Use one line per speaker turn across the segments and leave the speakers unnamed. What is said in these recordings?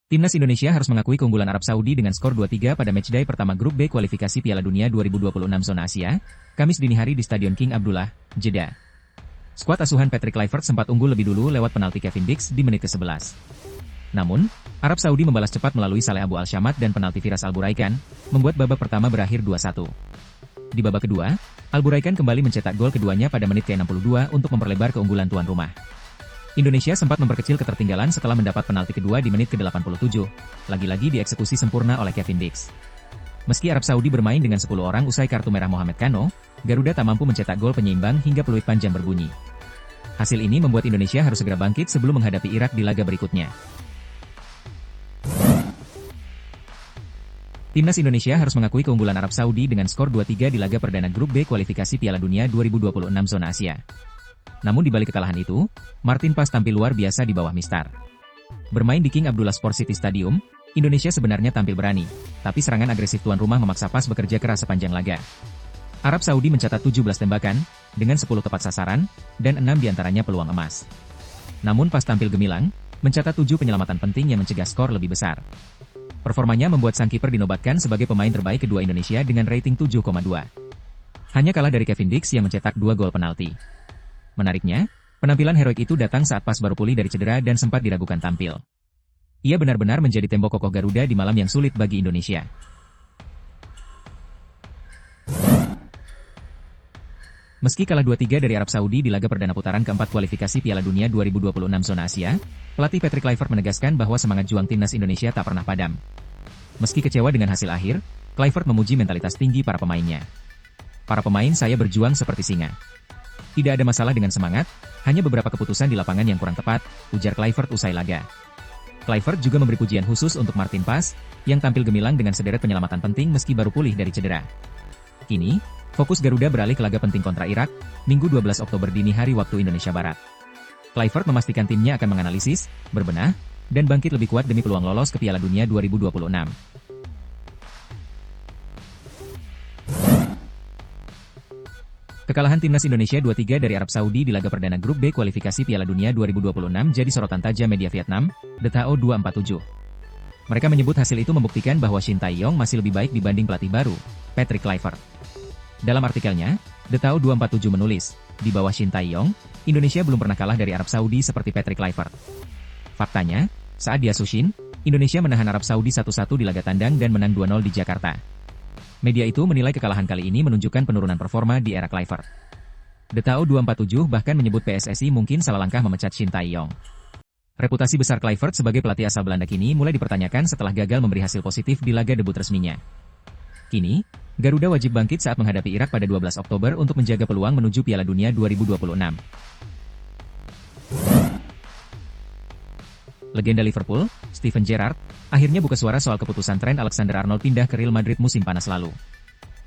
Timnas Indonesia harus mengakui keunggulan Arab Saudi dengan skor 2-3 pada matchday pertama grup B kualifikasi Piala Dunia 2026 zona Asia, Kamis dini hari di Stadion King Abdullah, Jeddah. Skuad asuhan Patrick Kluivert sempat unggul lebih dulu lewat penalti Kevin Dix di menit ke-11. Namun, Arab Saudi membalas cepat melalui Saleh Abu Al-Shamad dan penalti Firas Al-Buraikan, membuat babak pertama berakhir 2-1. Di babak kedua, Al-Buraikan kembali mencetak gol keduanya pada menit ke-62 untuk memperlebar keunggulan tuan rumah. Indonesia sempat memperkecil ketertinggalan setelah mendapat penalti kedua di menit ke-87, lagi-lagi dieksekusi sempurna oleh Kevin Dix. Meski Arab Saudi bermain dengan 10 orang usai kartu merah Mohamed Kano, Garuda tak mampu mencetak gol penyeimbang hingga peluit panjang berbunyi. Hasil ini membuat Indonesia harus segera bangkit sebelum menghadapi Irak di laga berikutnya. Timnas Indonesia harus mengakui keunggulan Arab Saudi dengan skor 2-3 di laga perdana grup B kualifikasi Piala Dunia 2026 zona Asia. Namun di balik kekalahan itu, Martin Paes tampil luar biasa di bawah Mistar. Bermain di King Abdullah Sport City Stadium, Indonesia sebenarnya tampil berani, tapi serangan agresif tuan rumah memaksa Paes bekerja keras sepanjang laga. Arab Saudi mencatat 17 tembakan, dengan 10 tepat sasaran, dan 6 diantaranya peluang emas. Namun Paes tampil gemilang, mencatat 7 penyelamatan penting yang mencegah skor lebih besar. Performanya membuat sang kiper dinobatkan sebagai pemain terbaik kedua Indonesia dengan rating 7,2. Hanya kalah dari Kevin Dix yang mencetak 2 gol penalti. Menariknya, penampilan heroik itu datang saat Paes baru pulih dari cedera dan sempat diragukan tampil. Ia benar-benar menjadi tembok kokoh Garuda di malam yang sulit bagi Indonesia. Meski kalah 2-3 dari Arab Saudi di laga perdana putaran keempat kualifikasi Piala Dunia 2026 zona Asia, pelatih Patrick Kluivert menegaskan bahwa semangat juang timnas Indonesia tak pernah padam. Meski kecewa dengan hasil akhir, Kluivert memuji mentalitas tinggi para pemainnya. Para pemain saya berjuang seperti singa. Tidak ada masalah dengan semangat, hanya beberapa keputusan di lapangan yang kurang tepat, ujar Kluivert usai laga. Kluivert juga memberi pujian khusus untuk Martin Paes, yang tampil gemilang dengan sederet penyelamatan penting meski baru pulih dari cedera. Kini, fokus Garuda beralih ke laga penting kontra Irak, Minggu 12 Oktober dini hari waktu Indonesia Barat. Kluivert memastikan timnya akan menganalisis, berbenah, dan bangkit lebih kuat demi peluang lolos ke Piala Dunia 2026. Kekalahan timnas Indonesia 2-3 dari Arab Saudi di laga perdana grup B kualifikasi Piala Dunia 2026 jadi sorotan tajam media Vietnam, The Tao 247. Mereka menyebut hasil itu membuktikan bahwa Shin Tae-yong masih lebih baik dibanding pelatih baru, Patrick Kluivert. Dalam artikelnya, The Tao 247 menulis, di bawah Shin Tae-yong, Indonesia belum pernah kalah dari Arab Saudi seperti Patrick Kluivert. Faktanya, saat di Asushin, Indonesia menahan Arab Saudi 1-1 di laga tandang dan menang 2-0 di Jakarta. Media itu menilai kekalahan kali ini menunjukkan penurunan performa di era Kluivert. The Tao 247 bahkan menyebut PSSI mungkin salah langkah memecat Shin Tae-yong. Reputasi besar Kluivert sebagai pelatih asal Belanda kini mulai dipertanyakan setelah gagal memberi hasil positif di laga debut resminya. Kini, Garuda wajib bangkit saat menghadapi Irak pada 12 Oktober untuk menjaga peluang menuju Piala Dunia 2026. Legenda Liverpool, Steven Gerrard, akhirnya buka suara soal keputusan Trent Alexander-Arnold pindah ke Real Madrid musim panas lalu.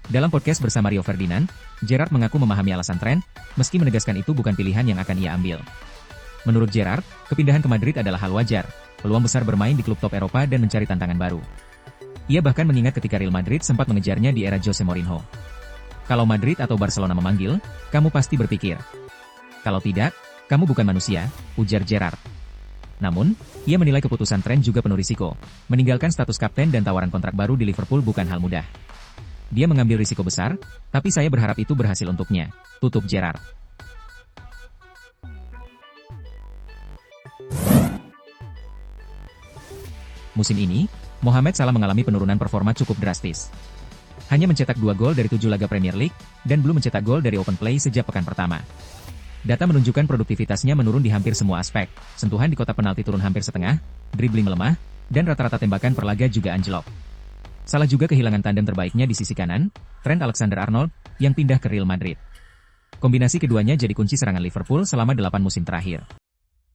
Dalam podcast bersama Rio Ferdinand, Gerrard mengaku memahami alasan Trent, meski menegaskan itu bukan pilihan yang akan ia ambil. Menurut Gerrard, kepindahan ke Madrid adalah hal wajar, peluang besar bermain di klub top Eropa dan mencari tantangan baru. Ia bahkan mengingat ketika Real Madrid sempat mengejarnya di era Jose Mourinho. Kalau Madrid atau Barcelona memanggil, kamu pasti berpikir. Kalau tidak, kamu bukan manusia, ujar Gerrard. Namun, ia menilai keputusan Trent juga penuh risiko. Meninggalkan status kapten dan tawaran kontrak baru di Liverpool bukan hal mudah. Dia mengambil risiko besar, tapi saya berharap itu berhasil untuknya, tutup Gerrard. Musim ini, Mohamed Salah mengalami penurunan performa cukup drastis. Hanya mencetak 2 gol dari 7 laga Premier League, dan belum mencetak gol dari open play sejak pekan pertama. Data menunjukkan produktivitasnya menurun di hampir semua aspek, sentuhan di kotak penalti turun hampir setengah, dribbling melemah, dan rata-rata tembakan per laga juga anjlok. Salah juga kehilangan tandem terbaiknya di sisi kanan, Trent Alexander-Arnold, yang pindah ke Real Madrid. Kombinasi keduanya jadi kunci serangan Liverpool selama 8 musim terakhir.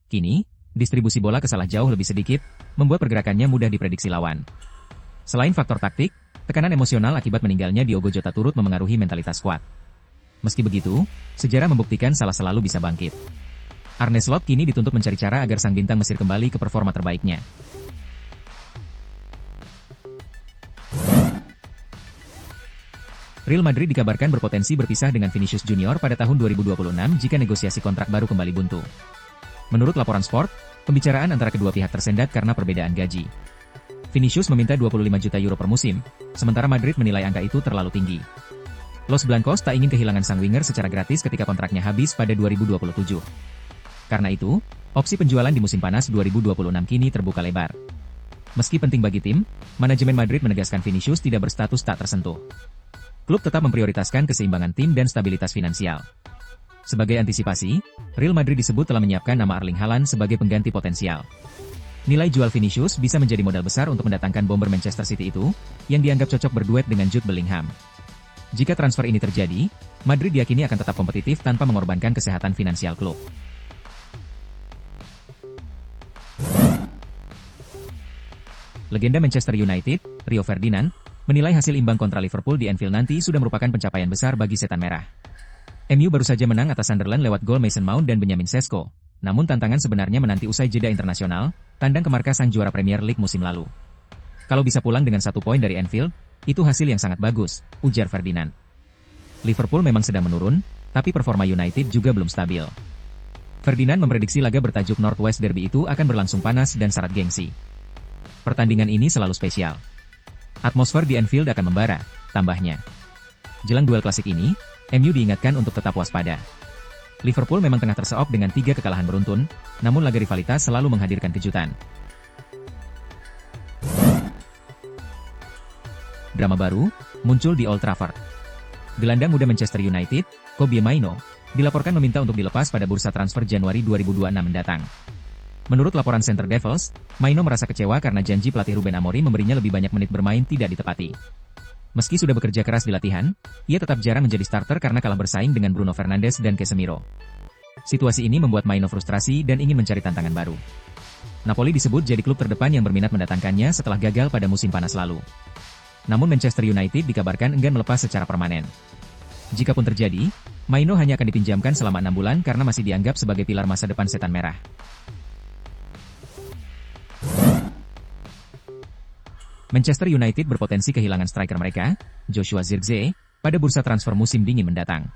Kini, distribusi bola ke Salah jauh lebih sedikit, membuat pergerakannya mudah diprediksi lawan. Selain faktor taktik, tekanan emosional akibat meninggalnya Diogo Jota turut memengaruhi mentalitas skuad. Meski begitu, sejarah membuktikan Salah selalu bisa bangkit. Arne Slot kini dituntut mencari cara agar sang bintang Mesir kembali ke performa terbaiknya. Real Madrid dikabarkan berpotensi berpisah dengan Vinicius Junior pada tahun 2026 jika negosiasi kontrak baru kembali buntu. Menurut laporan Sport, pembicaraan antara kedua pihak tersendat karena perbedaan gaji. Vinicius meminta 25 juta euro per musim, sementara Madrid menilai angka itu terlalu tinggi. Los Blancos tak ingin kehilangan sang winger secara gratis ketika kontraknya habis pada 2027. Karena itu, opsi penjualan di musim panas 2026 kini terbuka lebar. Meski penting bagi tim, manajemen Madrid menegaskan Vinicius tidak berstatus tak tersentuh. Klub tetap memprioritaskan keseimbangan tim dan stabilitas finansial. Sebagai antisipasi, Real Madrid disebut telah menyiapkan nama Erling Haaland sebagai pengganti potensial. Nilai jual Vinicius bisa menjadi modal besar untuk mendatangkan bomber Manchester City itu, yang dianggap cocok berduet dengan Jude Bellingham. Jika transfer ini terjadi, Madrid diyakini akan tetap kompetitif tanpa mengorbankan kesehatan finansial klub. Legenda Manchester United, Rio Ferdinand, menilai hasil imbang kontra Liverpool di Anfield nanti sudah merupakan pencapaian besar bagi Setan Merah. MU baru saja menang atas Sunderland lewat gol Mason Mount dan Benjamin Sesko, namun tantangan sebenarnya menanti usai jeda internasional, tandang ke markas sang juara Premier League musim lalu. Kalau bisa pulang dengan 1 poin dari Anfield, itu hasil yang sangat bagus, ujar Ferdinand. Liverpool memang sedang menurun, tapi performa United juga belum stabil. Ferdinand memprediksi laga bertajuk Northwest Derby itu akan berlangsung panas dan syarat gengsi. Pertandingan ini selalu spesial. Atmosfer di Anfield akan membara, tambahnya. Jelang duel klasik ini, MU diingatkan untuk tetap waspada. Liverpool memang tengah terseok dengan 3 kekalahan beruntun, namun laga rivalitas selalu menghadirkan kejutan. Drama baru muncul di Old Trafford. Gelandang muda Manchester United, Kobbie Mainoo, dilaporkan meminta untuk dilepas pada bursa transfer Januari 2026 mendatang. Menurut laporan Center Devils, Mainoo merasa kecewa karena janji pelatih Ruben Amorim memberinya lebih banyak menit bermain tidak ditepati. Meski sudah bekerja keras di latihan, ia tetap jarang menjadi starter karena kalah bersaing dengan Bruno Fernandes dan Casemiro. Situasi ini membuat Mainoo frustrasi dan ingin mencari tantangan baru. Napoli disebut jadi klub terdepan yang berminat mendatangkannya setelah gagal pada musim panas lalu. Namun Manchester United dikabarkan enggan melepas secara permanen. Jikapun terjadi, Mainoo hanya akan dipinjamkan selama 6 bulan karena masih dianggap sebagai pilar masa depan Setan Merah. Manchester United berpotensi kehilangan striker mereka, Joshua Zirkzee, pada bursa transfer musim dingin mendatang.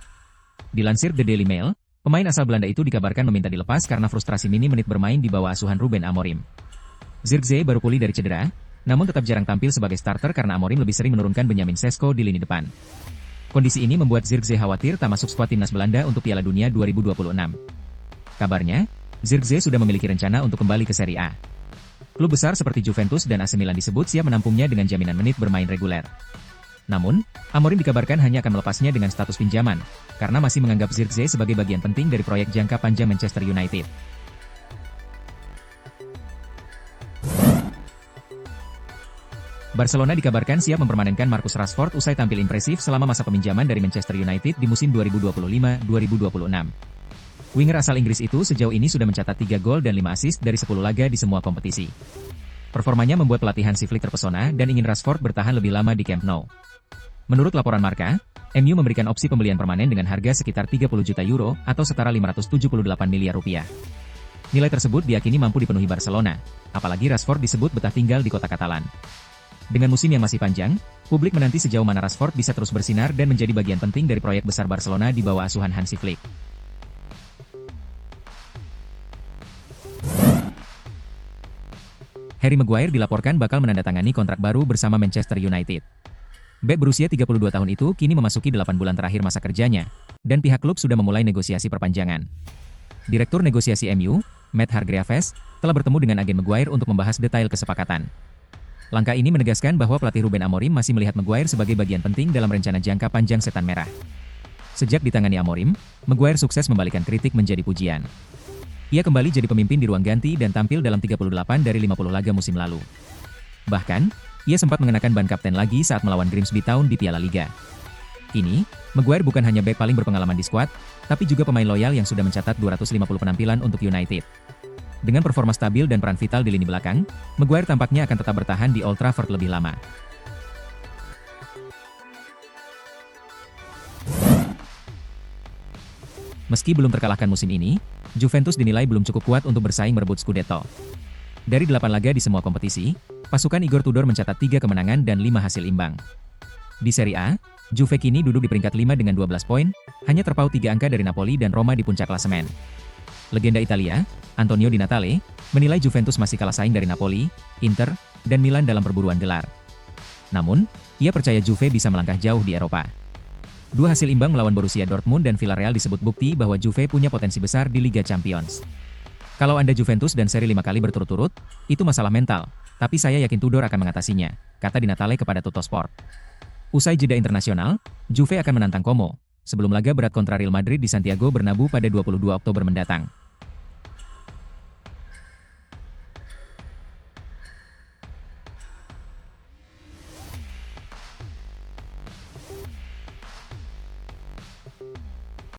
Dilansir The Daily Mail, pemain asal Belanda itu dikabarkan meminta dilepas karena frustrasi minim menit bermain di bawah asuhan Ruben Amorim. Zirkzee baru pulih dari cedera, namun tetap jarang tampil sebagai starter karena Amorim lebih sering menurunkan Benjamin Sesko di lini depan. Kondisi ini membuat Zirkzee khawatir tak masuk skuad timnas Belanda untuk Piala Dunia 2026. Kabarnya, Zirkzee sudah memiliki rencana untuk kembali ke Serie A. Klub besar seperti Juventus dan AC Milan disebut siap menampungnya dengan jaminan menit bermain reguler. Namun, Amorim dikabarkan hanya akan melepasnya dengan status pinjaman, karena masih menganggap Zirkzee sebagai bagian penting dari proyek jangka panjang Manchester United. Barcelona dikabarkan siap mempermanenkan Marcus Rashford usai tampil impresif selama masa peminjaman dari Manchester United di musim 2025-2026. Winger asal Inggris itu sejauh ini sudah mencatat 3 gol dan 5 assist dari 10 laga di semua kompetisi. Performanya membuat pelatih Hansi Flick terpesona dan ingin Rashford bertahan lebih lama di Camp Nou. Menurut laporan Marca, MU memberikan opsi pembelian permanen dengan harga sekitar 30 juta euro atau setara 578 miliar rupiah. Nilai tersebut diyakini mampu dipenuhi Barcelona, apalagi Rashford disebut betah tinggal di kota Katalan. Dengan musim yang masih panjang, publik menanti sejauh mana Rashford bisa terus bersinar dan menjadi bagian penting dari proyek besar Barcelona di bawah asuhan Hansi Flick. Harry Maguire dilaporkan bakal menandatangani kontrak baru bersama Manchester United. Bek berusia 32 tahun itu kini memasuki 8 bulan terakhir masa kerjanya, dan pihak klub sudah memulai negosiasi perpanjangan. Direktur negosiasi MU, Matt Hargreaves, telah bertemu dengan agen Maguire untuk membahas detail kesepakatan. Langkah ini menegaskan bahwa pelatih Ruben Amorim masih melihat Maguire sebagai bagian penting dalam rencana jangka panjang Setan Merah. Sejak ditangani Amorim, Maguire sukses membalikan kritik menjadi pujian. Ia kembali jadi pemimpin di ruang ganti dan tampil dalam 38 dari 50 laga musim lalu. Bahkan, ia sempat mengenakan ban kapten lagi saat melawan Grimsby Town di Piala Liga. Kini, Maguire bukan hanya bek paling berpengalaman di skuad, tapi juga pemain loyal yang sudah mencatat 250 penampilan untuk United. Dengan performa stabil dan peran vital di lini belakang, Maguire tampaknya akan tetap bertahan di Old Trafford lebih lama. Meski belum terkalahkan musim ini, Juventus dinilai belum cukup kuat untuk bersaing merebut Scudetto. Dari 8 laga di semua kompetisi, pasukan Igor Tudor mencatat 3 kemenangan dan 5 hasil imbang. Di Serie A, Juve kini duduk di peringkat 5 dengan 12 poin, hanya terpaut 3 angka dari Napoli dan Roma di puncak klasemen. Legenda Italia, Antonio Di Natale, menilai Juventus masih kalah saing dari Napoli, Inter, dan Milan dalam perburuan gelar. Namun, ia percaya Juve bisa melangkah jauh di Eropa. Dua hasil imbang melawan Borussia Dortmund dan Villarreal disebut bukti bahwa Juve punya potensi besar di Liga Champions. Kalau Anda Juventus dan seri 5 kali berturut-turut, itu masalah mental, tapi saya yakin Tudor akan mengatasinya, kata Di Natale kepada Tuttosport. Usai jeda internasional, Juve akan menantang Como, sebelum laga berat kontra Real Madrid di Santiago Bernabeu pada 22 Oktober mendatang.